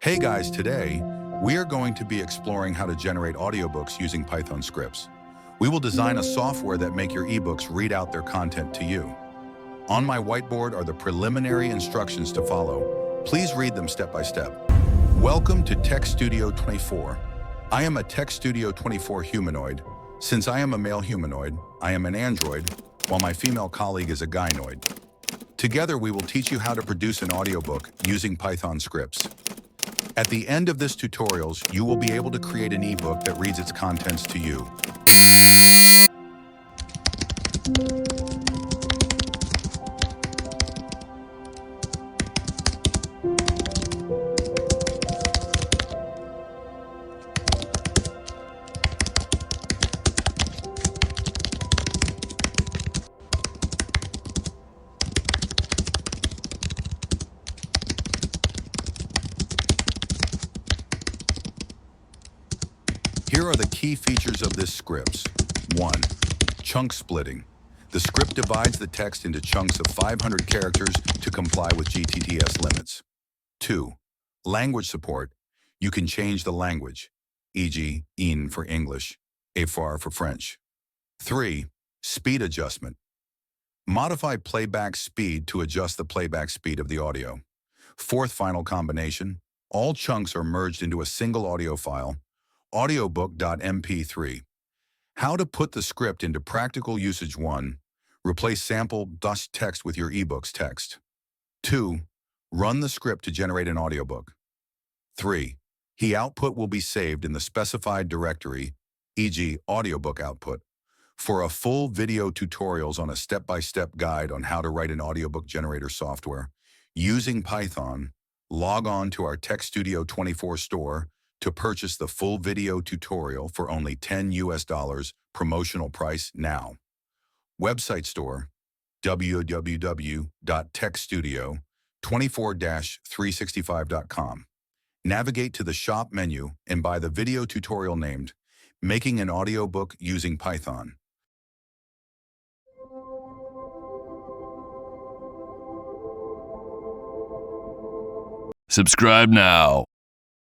Hey guys, today we are going to be exploring how to generate audiobooks using Python scripts. We will design a software that make your ebooks read out their content to you. On my whiteboard are the preliminary instructions to follow. Please read them step by step. Welcome to Tech Studio 24. I am a Tech Studio 24 humanoid. Since I am a male humanoid, I am an android, while my female colleague is a gynoid. Together we will teach you how to produce an audiobook using Python scripts. At the end of this tutorials, you will be able to create an ebook that reads its contents to you. Here are the key features of this script. 1. Chunk splitting. The script divides the text into chunks of 500 characters to comply with GTTS limits. 2. Language support. You can change the language, e.g. in for English, afar for French. 3. Speed adjustment. Modify playback speed to adjust the playback speed of the audio. 4th final combination. All chunks are merged into a single audio file, audiobook.mp3. How to put the script into practical usage. 1. Replace sample text with your ebook's text. 2. Run the script to generate an audiobook. 3. The output will be saved in the specified directory, e.g. audiobook output. For a full video tutorials on a step-by-step guide on how to write an audiobook generator software using Python, log on to our Tech Studio 24 store to purchase the full video tutorial for only $10 promotional price now. Website store, www.techstudio24-365.com. Navigate to the shop menu and buy the video tutorial named Making an Audiobook Using Python. Subscribe now.